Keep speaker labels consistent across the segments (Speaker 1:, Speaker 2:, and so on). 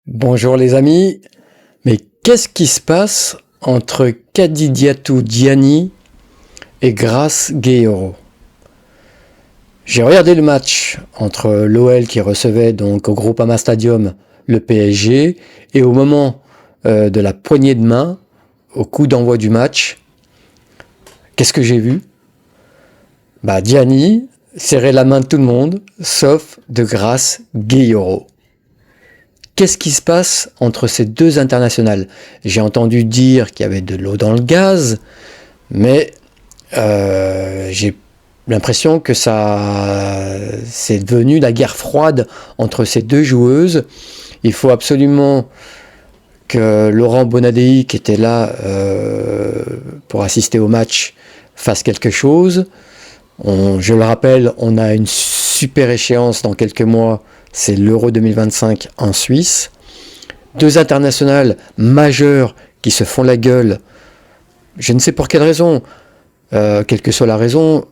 Speaker 1: Bonjour les amis, mais qu'est-ce qui se passe entre Kadidiatou Diani et Grace Gueyoro? J'ai regardé le match entre l'OL qui recevait donc au Groupama Stadium le PSG et au moment de la poignée de main, au coup d'envoi du match, qu'est-ce que j'ai vu? Diani serrait la main de tout le monde, sauf de Grace Gueyoro. Qu'est-ce qui se passe entre ces deux internationales? J'ai entendu dire qu'il y avait de l'eau dans le gaz, mais j'ai l'impression que c'est devenu la guerre froide entre ces deux joueuses. Il faut absolument que Laurent Bonadei, qui était là pour assister au match, fasse quelque chose. Je le rappelle, on a une super échéance dans quelques mois, c'est l'Euro 2025 en Suisse. Deux internationales majeures qui se font la gueule, je ne sais pour quelle raison, quelle que soit la raison,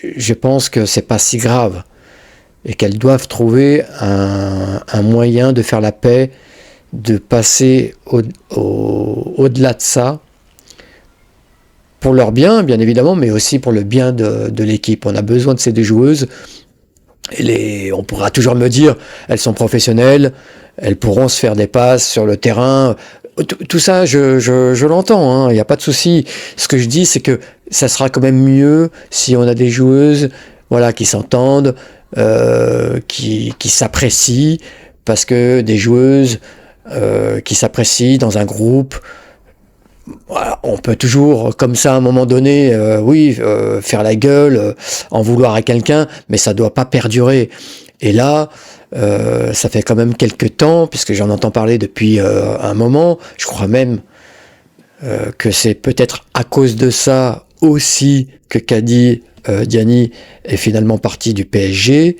Speaker 1: je pense que c'est pas si grave et qu'elles doivent trouver un moyen de faire la paix, de passer au-delà de ça, pour leur bien, bien évidemment, mais aussi pour le bien de l'équipe. On a besoin de ces deux joueuses. On pourra toujours me dire, elles sont professionnelles, elles pourront se faire des passes sur le terrain. Tout ça, je l'entends, il n'y a pas de souci. Ce que je dis, c'est que ça sera quand même mieux si on a des joueuses, voilà, qui s'entendent, qui s'apprécient, parce que des joueuses qui s'apprécient dans un groupe, voilà, on peut toujours, comme ça, à un moment donné, faire la gueule, en vouloir à quelqu'un, mais ça doit pas perdurer. Et là, ça fait quand même quelques temps, puisque j'en entends parler depuis un moment. Je crois même que c'est peut-être à cause de ça aussi que Diani est finalement parti du PSG.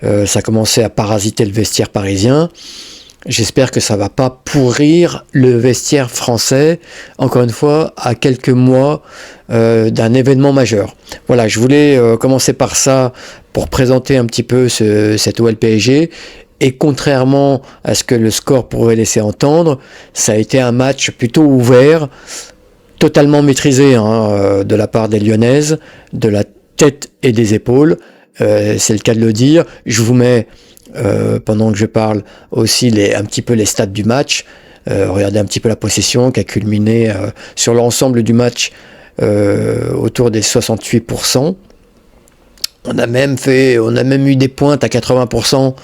Speaker 1: Ça a commencé à parasiter le vestiaire parisien. J'espère que ça va pas pourrir le vestiaire français, encore une fois, à quelques mois d'un événement majeur. Voilà, je voulais commencer par ça pour présenter un petit peu cet OL PSG. Et contrairement à ce que le score pourrait laisser entendre, ça a été un match plutôt ouvert, totalement maîtrisé de la part des Lyonnaises, de la tête et des épaules. C'est le cas de le dire. Je vous mets pendant que je parle aussi un petit peu les stats du match. Regardez un petit peu la possession qui a culminé sur l'ensemble du match autour des 68%. On a même eu des pointes à 80%.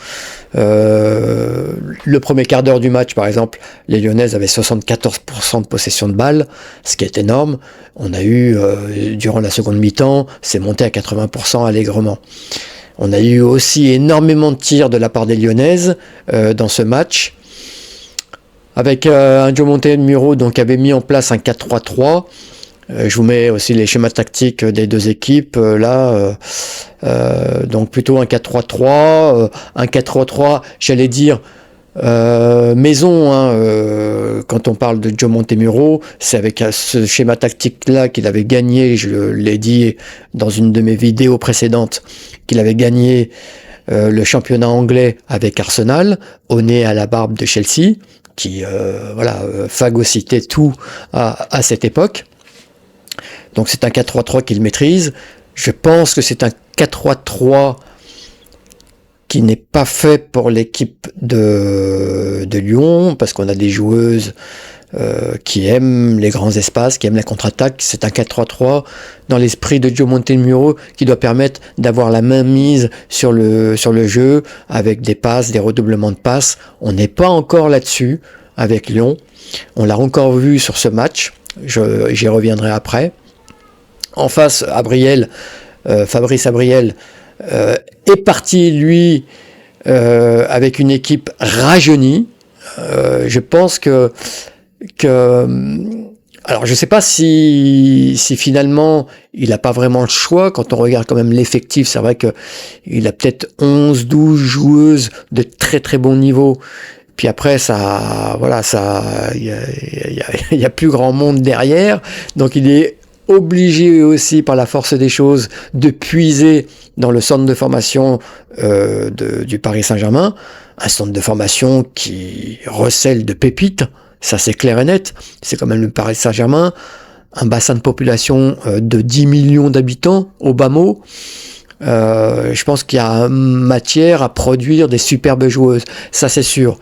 Speaker 1: Le premier quart d'heure du match, par exemple, les Lyonnaises avaient 74% de possession de balle, ce qui est énorme. On a eu, durant la seconde mi-temps, c'est monté à 80% allègrement. On a eu aussi énormément de tirs de la part des Lyonnaises dans ce match, avec un Diomante Muro donc avait mis en place un 4-3-3. Je vous mets aussi les schémas tactiques des deux équipes donc plutôt un 4-3-3, un 4-3-3, j'allais dire maison, quand on parle de Joe Montemuro, c'est avec ce schéma tactique-là qu'il avait gagné, je l'ai dit dans une de mes vidéos précédentes, qu'il avait gagné le championnat anglais avec Arsenal, au nez à la barbe de Chelsea, qui phagocytait tout à cette époque. Donc c'est un 4-3-3 qu'il maîtrise. Je pense que c'est un 4-3-3 qui n'est pas fait pour l'équipe de Lyon, parce qu'on a des joueuses qui aiment les grands espaces, qui aiment la contre-attaque. C'est un 4-3-3 dans l'esprit de Joe Montemuro qui doit permettre d'avoir la main mise sur le jeu, avec des passes, des redoublements de passes. On n'est pas encore là-dessus avec Lyon. On l'a encore vu sur ce match. J'y reviendrai après. En face, Fabrice Abriel est parti, lui, avec une équipe rajeunie. Je pense que alors je sais pas si finalement il n'a pas vraiment le choix. Quand on regarde quand même l'effectif, c'est vrai que il a peut-être 11-12 joueuses de très très bon niveau. Puis après, il y a plus grand monde derrière. Donc il est obligés aussi par la force des choses de puiser dans le centre de formation du Paris Saint-Germain, un centre de formation qui recèle de pépites, ça c'est clair et net, c'est quand même le Paris Saint-Germain, un bassin de population de 10 millions d'habitants au bas mot. Je pense qu'il y a matière à produire des superbes joueuses, ça c'est sûr.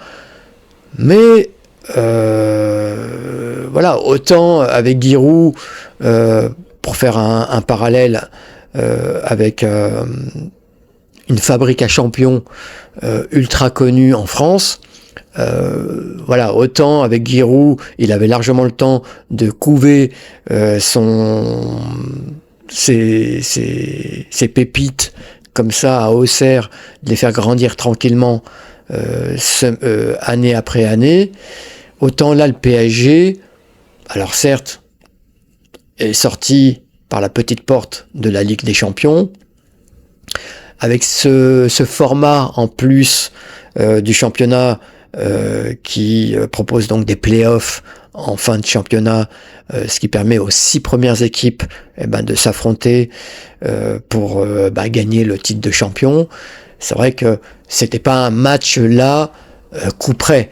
Speaker 1: Mais voilà, autant avec Giroud, pour faire un parallèle avec une fabrique à champions ultra connue en France, voilà, autant avec Giroud, il avait largement le temps de couver ses pépites comme ça à Auxerre, de les faire grandir tranquillement année après année. Autant là, le PSG, alors certes, est sorti par la petite porte de la Ligue des Champions, avec ce format en plus du championnat qui propose donc des playoffs en fin de championnat, ce qui permet aux 6 premières équipes de s'affronter pour gagner le titre de champion. C'est vrai que c'était pas un match là coup près.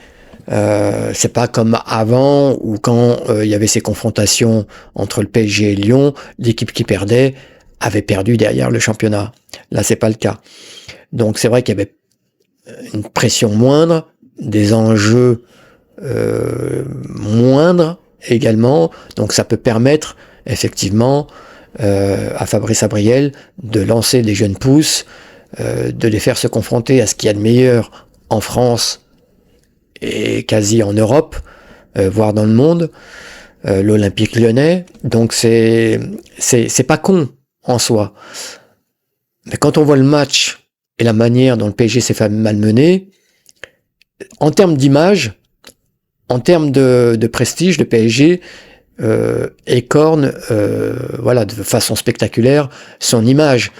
Speaker 1: C'est pas comme avant où quand il y avait ces confrontations entre le PSG et Lyon, l'équipe qui perdait avait perdu derrière le championnat. Là, c'est pas le cas. Donc c'est vrai qu'il y avait une pression moindre, des enjeux moindres également. Donc ça peut permettre effectivement à Fabrice Abriel de lancer des jeunes pousses, de les faire se confronter à ce qu'il y a de meilleur en France et quasi en Europe, voire dans le monde, l'Olympique Lyonnais. Donc c'est pas con en soi. Mais quand on voit le match et la manière dont le PSG s'est fait malmener, en termes d'image, en termes de prestige, le PSG écorne voilà, de façon spectaculaire son image.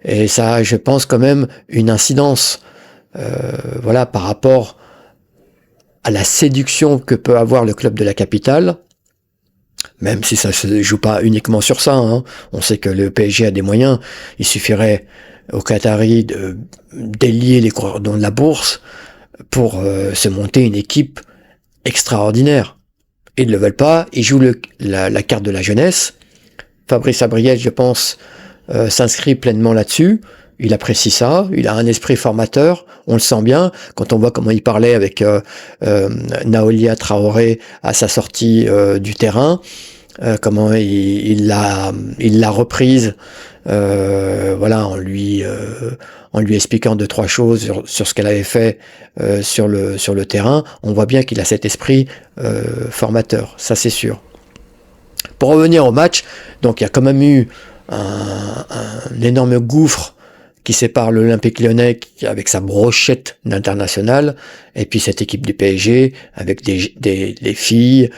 Speaker 1: Et ça a, je pense, quand même une incidence voilà, par rapport à la séduction que peut avoir le club de la capitale, même si ça ne se joue pas uniquement sur ça. Hein. On sait que le PSG a des moyens. Il suffirait aux Qataris de délier les cordons de la bourse pour se monter une équipe extraordinaire. Ils ne le veulent pas. Ils jouent la carte de la jeunesse. Fabrice Abriel, je pense, s'inscrit pleinement là-dessus. Il apprécie ça, il a un esprit formateur, on le sent bien, quand on voit comment il parlait avec Naolia Traoré à sa sortie du terrain, comment il l'a reprise, voilà, en lui expliquant 2-3 choses sur ce qu'elle avait fait sur le terrain. On voit bien qu'il a cet esprit formateur, ça c'est sûr. Pour revenir au match, donc il y a quand même eu un énorme gouffre qui sépare l'Olympique Lyonnais avec sa brochette d'international et puis cette équipe du PSG avec des filles.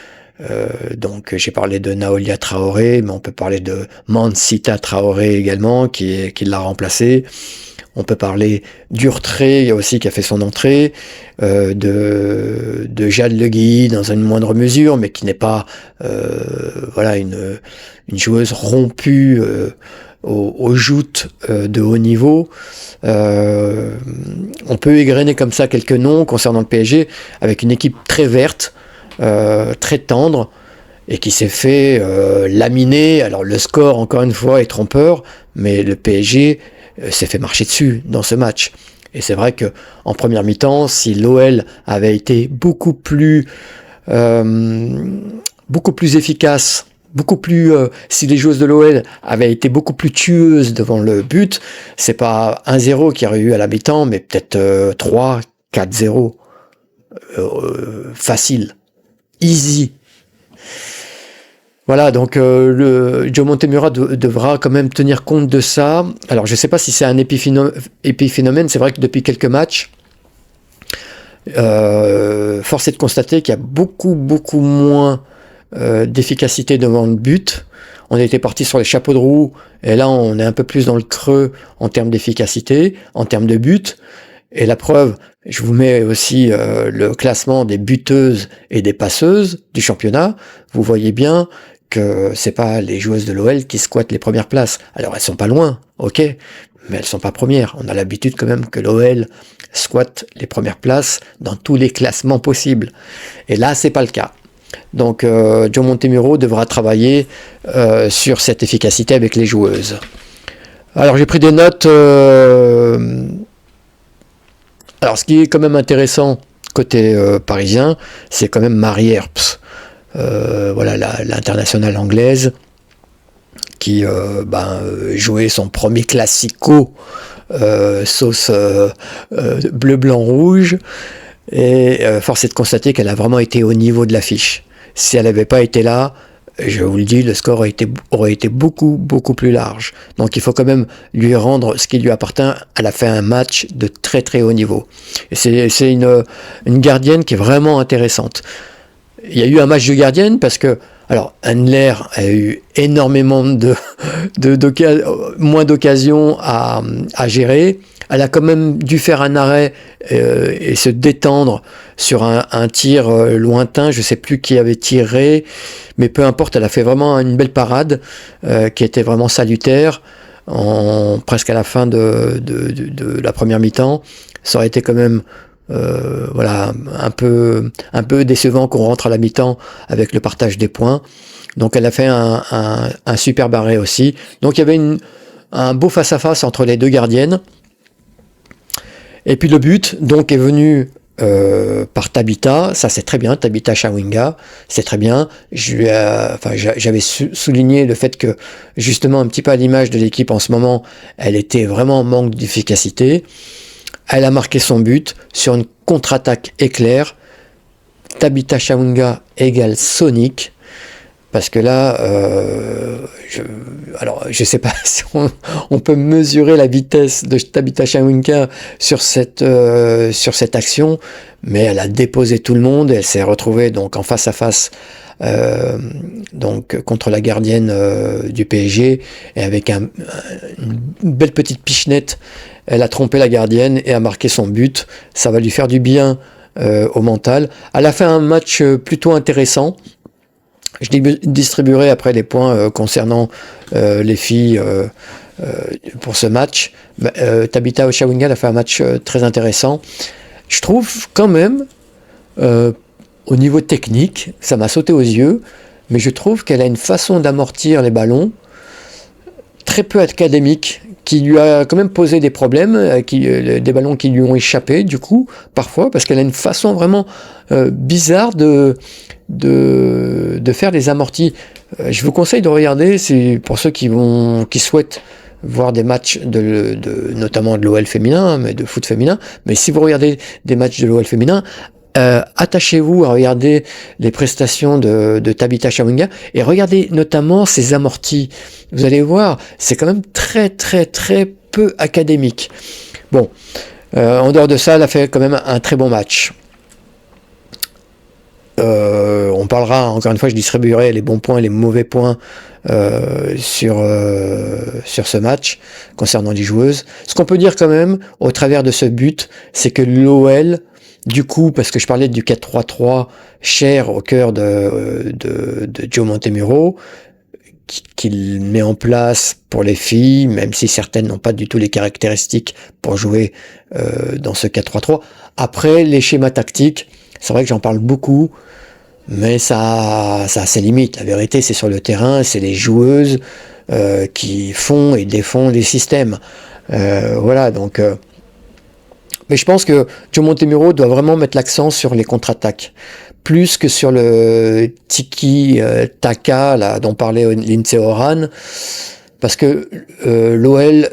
Speaker 1: Donc j'ai parlé de Naolia Traoré, mais on peut parler de Mansita Traoré également qui l'a remplacé. On peut parler d'Urtré aussi qui a fait son entrée, de Jade Le Guy dans une moindre mesure, mais qui n'est pas voilà une joueuse rompue aux joutes de haut niveau. On peut égrener comme ça quelques noms concernant le PSG avec une équipe très verte, très tendre et qui s'est fait laminer. Alors le score encore une fois est trompeur, mais le PSG s'est fait marcher dessus dans ce match. Et c'est vrai que en première mi-temps, si l'OL avait été beaucoup plus efficace, si les joueuses de l'OL avaient été beaucoup plus tueuses devant le but, c'est pas 1-0 qu'il y aurait eu à la mi-temps, mais peut-être 3-4-0. Facile. Easy. Voilà, donc Joe Montemurra devra quand même tenir compte de ça. Alors, je ne sais pas si c'est un épiphénomène. C'est vrai que depuis quelques matchs, force est de constater qu'il y a beaucoup moins d'efficacité devant le but. On était parti sur les chapeaux de roue, et là, on est un peu plus dans le creux en termes d'efficacité, en termes de but. Et la preuve, je vous mets aussi le classement des buteuses et des passeuses du championnat. Vous voyez bien que c'est pas les joueuses de l'OL qui squattent les premières places. Alors elles sont pas loin, ok, mais elles sont pas premières. On a l'habitude quand même que l'OL squatte les premières places dans tous les classements possibles. Et là, c'est pas le cas. Donc Joe Montemurro devra travailler sur cette efficacité avec les joueuses. Alors j'ai pris des notes. Alors ce qui est quand même intéressant côté parisien, c'est quand même Marie Earps. Voilà l'internationale anglaise qui jouait son premier classico sauce bleu blanc rouge, et force est de constater qu'elle a vraiment été au niveau de l'affiche. Si elle n'avait pas été là, je vous le dis, le score aurait été beaucoup plus large. Donc il faut quand même lui rendre ce qui lui appartient. Elle a fait un match de très très haut niveau, et c'est une gardienne qui est vraiment intéressante. Il y a eu un match de gardienne parce que, alors, Handler a eu énormément moins d'occasions à gérer. Elle a quand même dû faire un arrêt et se détendre sur un tir lointain. Je ne sais plus qui avait tiré, mais peu importe, elle a fait vraiment une belle parade qui était vraiment salutaire, presque à la fin de la première mi-temps. Ça aurait été quand même un peu décevant qu'on rentre à la mi-temps avec le partage des points. Donc elle a fait un super arrêt aussi. Donc il y avait un beau face-à-face entre les deux gardiennes. Et puis le but donc est venu par Tabitha. Ça c'est très bien, Tabitha Chawinga, c'est très bien. J'avais souligné le fait que, justement, un petit peu à l'image de l'équipe en ce moment, elle était vraiment en manque d'efficacité. Elle a marqué son but sur une contre-attaque éclair. Tabitha Chawinga égale Sonic. Parce que là, je sais pas si on peut mesurer la vitesse de Tabitha Chawinga sur cette action, mais elle a déposé tout le monde et elle s'est retrouvée donc en face à face donc contre la gardienne du PSG, et avec une belle petite pichenette, elle a trompé la gardienne et a marqué son but. Ça va lui faire du bien au mental. Elle a fait un match plutôt intéressant. Je distribuerai après les points concernant les filles pour ce match. Tabitha Chawinga a fait un match très intéressant. Je trouve quand même, au niveau technique, ça m'a sauté aux yeux, mais je trouve qu'elle a une façon d'amortir les ballons très peu académique, qui lui a quand même posé des problèmes, des ballons qui lui ont échappé du coup, parfois, parce qu'elle a une façon vraiment bizarre de faire des amortis. Je vous conseille de regarder, c'est pour ceux qui souhaitent voir des matchs notamment de l'OL féminin, mais de foot féminin. Mais si vous regardez des matchs de l'OL féminin, attachez-vous à regarder les prestations de Tabitha Chawinga et regardez notamment ses amortis. Vous allez voir, c'est quand même très très très peu académique. Bon, en dehors de ça, elle a fait quand même un très bon match. On parlera, encore une fois, je distribuerai les bons points et les mauvais points sur ce match concernant les joueuses. Ce qu'on peut dire quand même au travers de ce but, c'est que l'OL, du coup, parce que je parlais du 4-3-3 cher au cœur de Joe Montemurro, qu'il met en place pour les filles, même si certaines n'ont pas du tout les caractéristiques pour jouer dans ce 4-3-3. Après, les schémas tactiques, c'est vrai que j'en parle beaucoup, mais ça a ses limites. La vérité, c'est sur le terrain, c'est les joueuses qui font et défont les systèmes. Voilà, donc... Mais je pense que Joe Montemurro doit vraiment mettre l'accent sur les contre-attaques, plus que sur le tiki-taka là, dont parlait Lindsey Horan, parce que l'OL,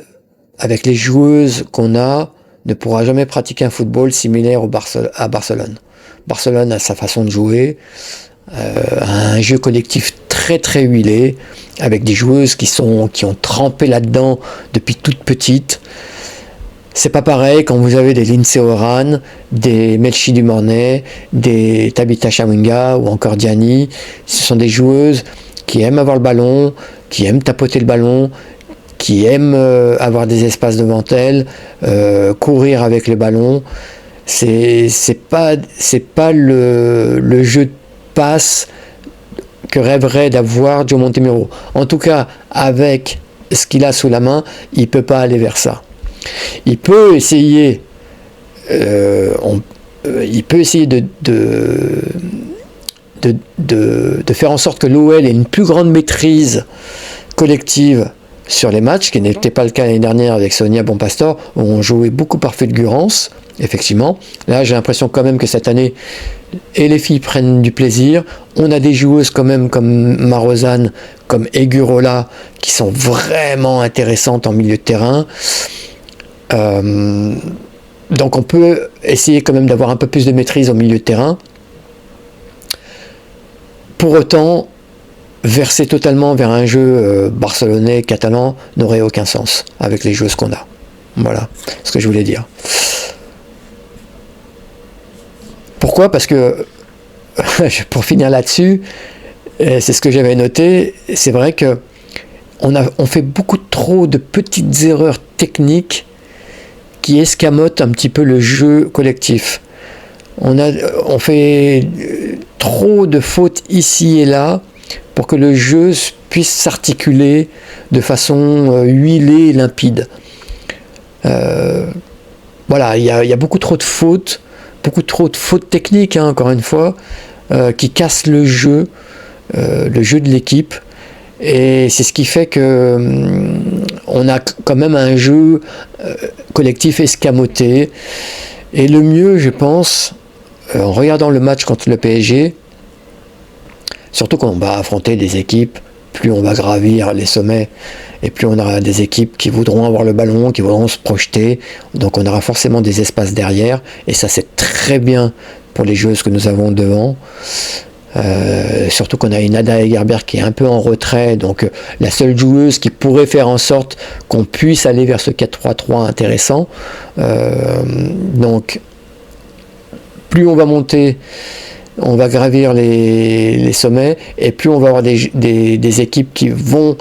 Speaker 1: avec les joueuses qu'on a, ne pourra jamais pratiquer un football similaire à Barcelone. Barcelone a sa façon de jouer, a un jeu collectif très très huilé, avec des joueuses qui ont trempé là-dedans depuis toute petite. C'est pas pareil quand vous avez des Lindsey Horan, des Melchi Dumornay, des Tabitha Chawinga ou encore Diani. Ce sont des joueuses qui aiment avoir le ballon, qui aiment tapoter le ballon, qui aiment avoir des espaces devant elles, courir avec le ballon. C'est pas le jeu de passe que rêverait d'avoir Joe Montemurro. En tout cas, avec ce qu'il a sous la main, il ne peut pas aller vers ça. Il peut essayer, de faire en sorte que l'OL ait une plus grande maîtrise collective sur les matchs, ce qui n'était pas le cas l'année dernière avec Sonia Bonpastor, où on jouait beaucoup par fulgurance, effectivement. Là, j'ai l'impression quand même que cette année, et les filles prennent du plaisir. On a des joueuses quand même comme Marozane, comme Egurola, qui sont vraiment intéressantes en milieu de terrain. Donc on peut essayer quand même d'avoir un peu plus de maîtrise au milieu de terrain. Pour autant, verser totalement vers un jeu barcelonais, catalan, n'aurait aucun sens avec les joueuses qu'on a. Voilà ce que je voulais dire. Pourquoi ? Parce que, pour finir là-dessus, c'est ce que j'avais noté, c'est vrai que on fait beaucoup trop de petites erreurs techniques qui escamotent un petit peu le jeu collectif. On fait trop de fautes ici et là pour que le jeu puisse s'articuler de façon huilée et limpide. Voilà, il y a beaucoup trop de fautes techniques, hein, encore une fois, qui cassent le jeu de l'équipe. Et c'est ce qui fait que on a quand même un jeu collectif escamoté. Et le mieux, je pense, en regardant le match contre le PSG, surtout quand on va affronter des équipes, plus on va gravir les sommets, et plus on aura des équipes qui voudront avoir le ballon, qui voudront se projeter, donc on aura forcément des espaces derrière, et ça c'est très bien pour les joueuses que nous avons devant. Surtout qu'on a une Ada Egerberg qui est un peu en retrait, donc la seule joueuse qui pourrait faire en sorte qu'on puisse aller vers ce 4-3-3 intéressant. Donc plus on va monter, on va gravir les sommets, et plus on va avoir des équipes qui vont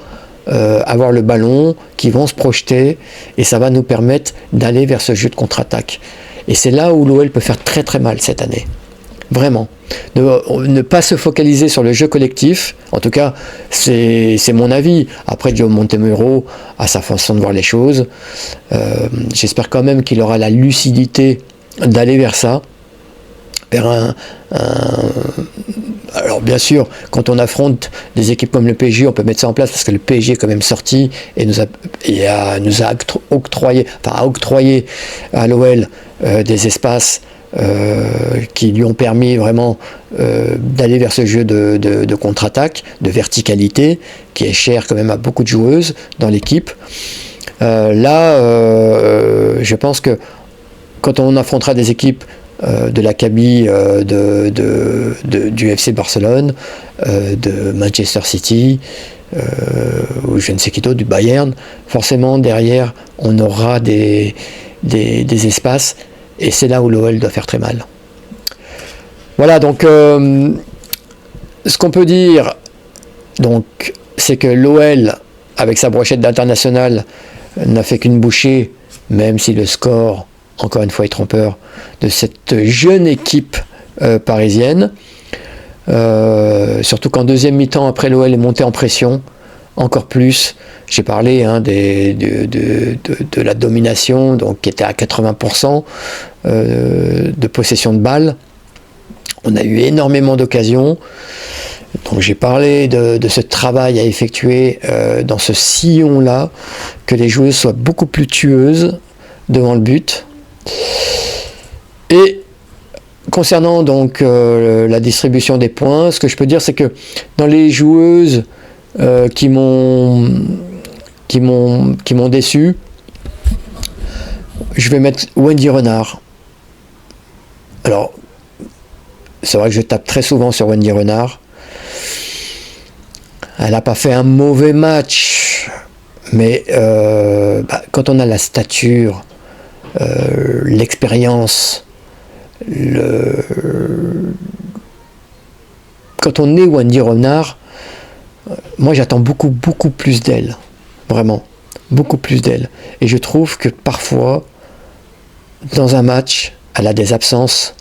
Speaker 1: avoir le ballon, qui vont se projeter, et ça va nous permettre d'aller vers ce jeu de contre-attaque. Et c'est là où l'OL peut faire très très mal cette année. Vraiment. Ne pas se focaliser sur le jeu collectif, en tout cas c'est mon avis. Après, Joe Montemurro a sa façon de voir les choses. J'espère quand même qu'il aura la lucidité d'aller vers ça, vers alors bien sûr, quand on affronte des équipes comme le PSG, on peut mettre ça en place parce que le PSG est quand même sorti et nous a octroyé à l'OL des espaces qui lui ont permis vraiment d'aller vers ce jeu de contre-attaque, de verticalité, qui est cher quand même à beaucoup de joueuses dans l'équipe. Je pense que quand on affrontera des équipes de l'Acadie du FC Barcelone, de Manchester City, ou je ne sais qui d'autre, du Bayern, forcément derrière on aura des espaces, et c'est là où l'OL doit faire très mal. Voilà, donc ce qu'on peut dire, donc, c'est que l'OL, avec sa brochette d'international, n'a fait qu'une bouchée, même si le score, encore une fois, est trompeur, de cette jeune équipe parisienne. Surtout qu'en deuxième mi-temps, après, l'OL est monté en pression, encore plus. J'ai parlé de la domination, donc, qui était à 80% de possession de balles. On a eu énormément d'occasions. Donc j'ai parlé de ce travail à effectuer dans ce sillon-là, que les joueuses soient beaucoup plus tueuses devant le but. Et concernant donc la distribution des points, ce que je peux dire, c'est que dans les joueuses qui m'ont déçu, je vais mettre Wendy Renard. Alors, c'est vrai que je tape très souvent sur Wendy Renard. Elle n'a pas fait un mauvais match, mais quand on a la stature, l'expérience, quand on est Wendy Renard, moi j'attends beaucoup plus d'elle, vraiment, beaucoup plus d'elle. Et je trouve que parfois, dans un match, elle a des absences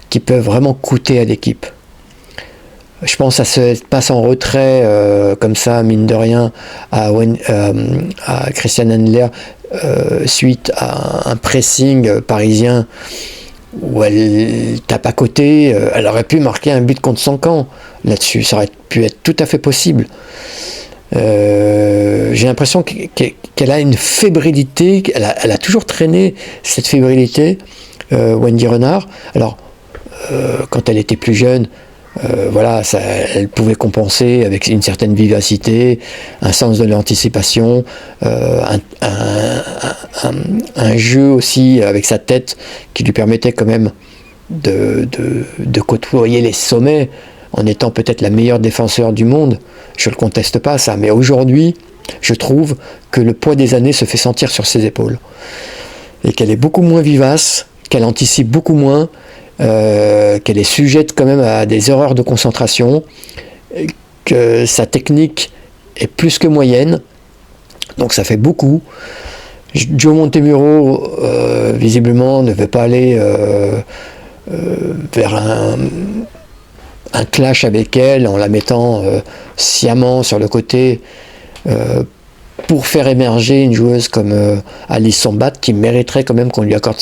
Speaker 1: qui peuvent vraiment coûter à l'équipe. Je pense à cette passe en retrait, comme ça, mine de rien, à Christian Handler, suite à un pressing parisien où elle tape à côté. Elle aurait pu marquer un but contre son camp là-dessus. Ça aurait pu être tout à fait possible. J'ai l'impression qu'elle a une fébrilité. Elle a toujours traîné cette fébrilité, Wendy Renard. Alors, quand elle était plus jeune, voilà, elle pouvait compenser avec une certaine vivacité, un sens de l'anticipation, un jeu aussi avec sa tête qui lui permettait quand même de côtoyer les sommets en étant peut-être la meilleure défenseur du monde. Je ne le conteste pas ça, mais aujourd'hui, je trouve que le poids des années se fait sentir sur ses épaules et qu'elle est beaucoup moins vivace, qu'elle anticipe beaucoup moins, qu'elle est sujette quand même à des erreurs de concentration, que sa technique est plus que moyenne, donc ça fait beaucoup. Joe Montemurro, visiblement, ne veut pas aller vers un clash avec elle en la mettant sciemment sur le côté pour faire émerger une joueuse comme Alice Sambat, qui mériterait quand même qu'on lui accorde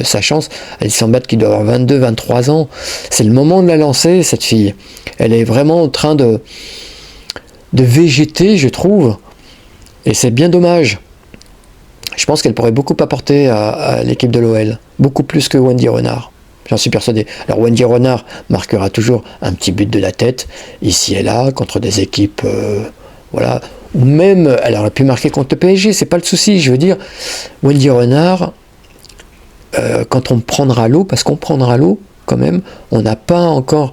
Speaker 1: sa chance. Alice Sambat qui doit avoir 22-23 ans. C'est le moment de la lancer, cette fille. Elle est vraiment en train de végéter, je trouve. Et c'est bien dommage. Je pense qu'elle pourrait beaucoup apporter à l'équipe de l'OL. Beaucoup plus que Wendy Renard. J'en suis persuadé. Alors Wendy Renard marquera toujours un petit but de la tête, ici et là, contre des équipes... voilà. Ou même, elle aurait pu marquer contre le PSG, c'est pas le souci. Je veux dire, Wendy Renard, quand on prendra l'eau, parce qu'on prendra l'eau quand même, on n'a pas encore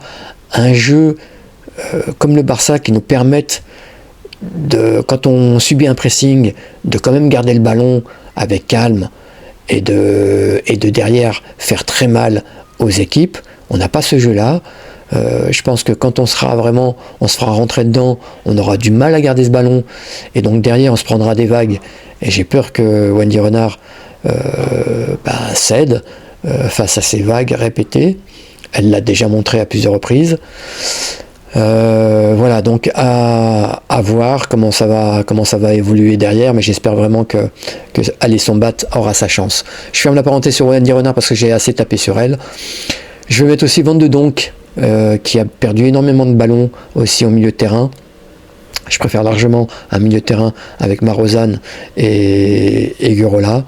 Speaker 1: un jeu comme le Barça qui nous permette, quand on subit un pressing, de quand même garder le ballon avec calme et de derrière faire très mal aux équipes. On n'a pas ce jeu-là. Je pense que quand on se fera rentrer dedans, on aura du mal à garder ce ballon, et donc derrière on se prendra des vagues, et j'ai peur que Wendy Renard cède face à ces vagues répétées. Elle l'a déjà montré à plusieurs reprises. Voilà, donc à voir comment ça va évoluer derrière, mais j'espère vraiment que Alice Sambat aura sa chance. Je ferme la parenthèse sur Wendy Renard parce que j'ai assez tapé sur elle. Je vais mettre aussi Van de Donk, qui a perdu énormément de ballons aussi au milieu de terrain. Je préfère largement un milieu de terrain avec Marozane et Gurola.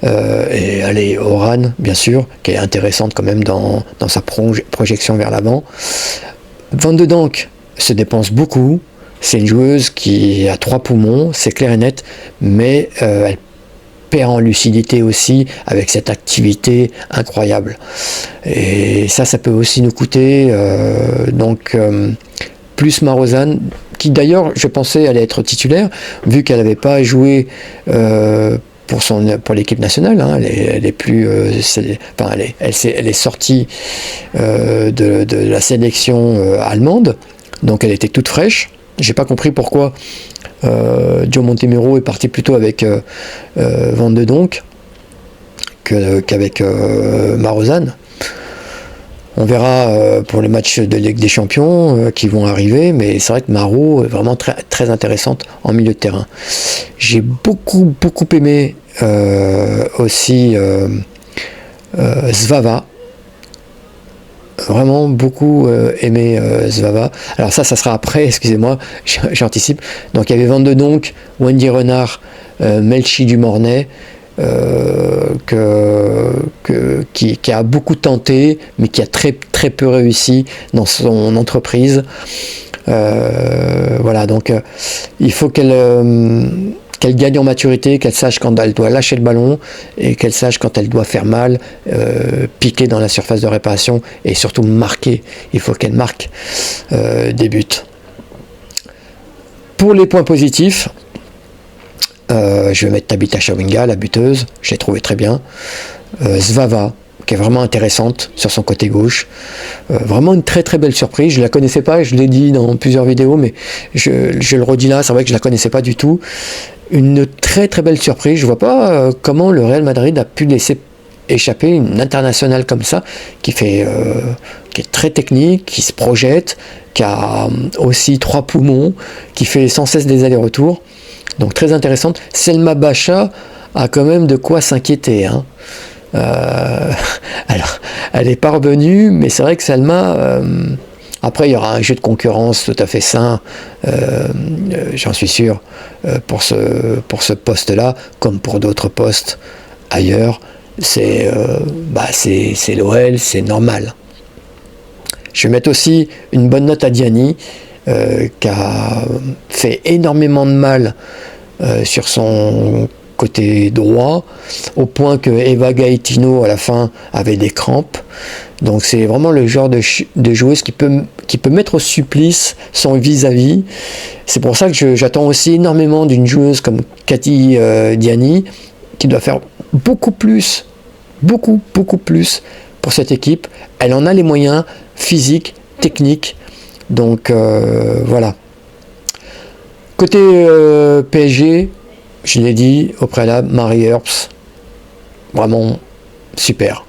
Speaker 1: Et allez, Oran, bien sûr, qui est intéressante quand même dans sa projection vers l'avant. Van de Donk se dépense beaucoup. C'est une joueuse qui a 3 poumons, c'est clair et net, mais elle perd en lucidité aussi avec cette activité incroyable. Et ça peut aussi nous coûter. Plus Marozane, qui d'ailleurs, je pensais allait être titulaire, vu qu'elle n'avait pas joué pour l'équipe nationale. Hein. Elle est sortie de la sélection allemande, donc elle était toute fraîche. J'ai pas compris pourquoi Joe Montemurro est parti plutôt avec Van de Donk qu'avec Marozane. On verra pour les matchs de Ligue des Champions qui vont arriver, mais c'est vrai que Maro est vraiment très, très intéressante en milieu de terrain. J'ai beaucoup aimé aussi Zvava. Vraiment beaucoup aimé Zvava. Alors ça sera après, excusez-moi, j'anticipe. Donc il y avait Van de Donk, Wendy Renard, Melchi Dumornay, qui a beaucoup tenté, mais qui a très peu réussi dans son entreprise. Voilà, donc il faut qu'elle gagne en maturité, qu'elle sache quand elle doit lâcher le ballon et qu'elle sache quand elle doit faire mal, piquer dans la surface de réparation et surtout marquer. Il faut qu'elle marque des buts. Pour les points positifs, je vais mettre Tabitha Chawinga, la buteuse, je l'ai trouvée très bien. Zvava, qui est vraiment intéressante sur son côté gauche. Vraiment une très très belle surprise. Je ne la connaissais pas, je l'ai dit dans plusieurs vidéos, mais je le redis là, c'est vrai que je ne la connaissais pas du tout. Une très très belle surprise. Je ne vois pas comment le Real Madrid a pu laisser échapper une internationale comme ça, qui est très technique, qui se projette, qui a aussi 3 poumons, qui fait sans cesse des allers-retours. Donc très intéressante. Selma Bacha a quand même de quoi s'inquiéter, hein. Alors, elle n'est pas revenue, mais c'est vrai que Selma... après, il y aura un jeu de concurrence tout à fait sain, j'en suis sûr, pour ce poste-là, comme pour d'autres postes ailleurs. C'est l'OL, c'est normal. Je vais mettre aussi une bonne note à Diani, qui a fait énormément de mal sur son côté droit, au point que Eva Gaetino à la fin avait des crampes. Donc c'est vraiment le genre de joueuse qui peut mettre au supplice son vis-à-vis. C'est pour ça que j'attends aussi énormément d'une joueuse comme Cathy Diani, qui doit faire beaucoup plus pour cette équipe. Elle en a les moyens physiques, techniques. Donc voilà. Côté PSG, je l'ai dit au préalable, Marie Earps, vraiment super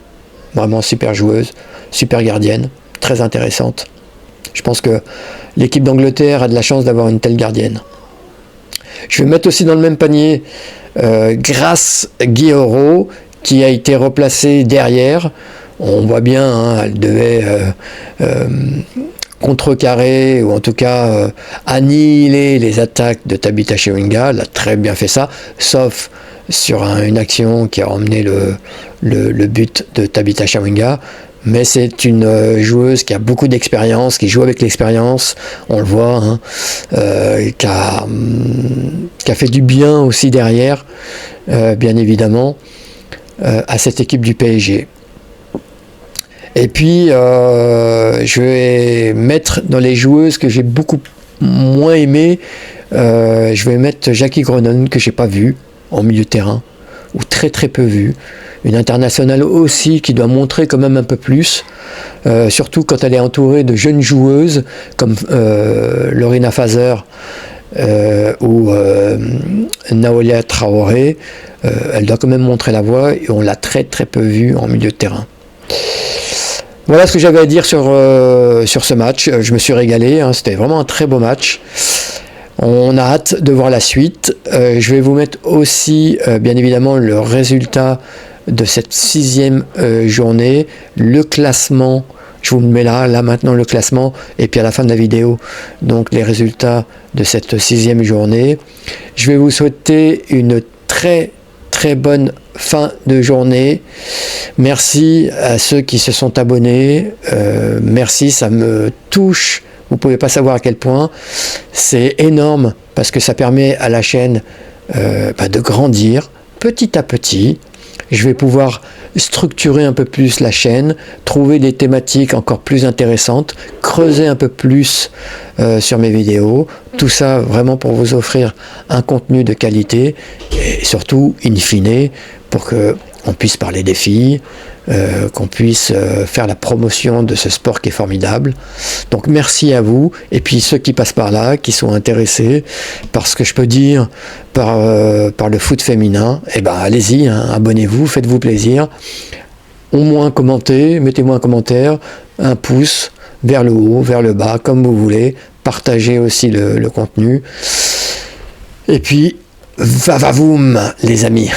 Speaker 1: joueuse, super gardienne, très intéressante. Je pense que l'équipe d'Angleterre a de la chance d'avoir une telle gardienne. Je vais mettre aussi dans le même panier Grace Guilloro, qui a été replacée derrière. On voit bien, hein, elle devait contrecarrer, ou en tout cas annihiler les attaques de Tabitha Chewinga. Elle a très bien fait ça, sauf sur une action qui a emmené le but de Tabitha Chewinga. Mais c'est une joueuse qui a beaucoup d'expérience, qui joue avec l'expérience, on le voit, hein, qui a fait du bien aussi derrière, bien évidemment, à cette équipe du PSG. Et puis, je vais mettre dans les joueuses que j'ai beaucoup moins aimées, je vais mettre Jackie Groenen, que j'ai pas vue en milieu de terrain, ou très peu vue. Une internationale aussi qui doit montrer quand même un peu plus, surtout quand elle est entourée de jeunes joueuses comme Lorena Fazer ou Naolia Traoré. Elle doit quand même montrer la voie, et on l'a très peu vue en milieu de terrain. Voilà ce que j'avais à dire sur ce match. Je me suis régalé, hein, c'était vraiment un très beau match. On a hâte de voir la suite. Je vais vous mettre aussi, bien évidemment, le résultat de cette 6e journée, le classement. Je vous mets là maintenant le classement, et puis à la fin de la vidéo, donc les résultats de cette 6e journée. Je vais vous souhaiter une très bonne fin de journée. Merci à ceux qui se sont abonnés. Merci, ça me touche. Vous ne pouvez pas savoir à quel point. C'est énorme, parce que ça permet à la chaîne de grandir petit à petit. Je vais pouvoir structurer un peu plus la chaîne, trouver des thématiques encore plus intéressantes, creuser un peu plus sur mes vidéos. Tout ça vraiment pour vous offrir un contenu de qualité, et surtout, in fine, pour qu'on puisse parler des filles, qu'on puisse faire la promotion de ce sport qui est formidable. Donc merci à vous, et puis ceux qui passent par là, qui sont intéressés par ce que je peux dire par le foot féminin, eh ben allez-y, hein, abonnez-vous, faites-vous plaisir, au moins commentez, mettez-moi un commentaire, un pouce vers le haut, vers le bas, comme vous voulez, partagez aussi le contenu, et puis va-va-voum les amis.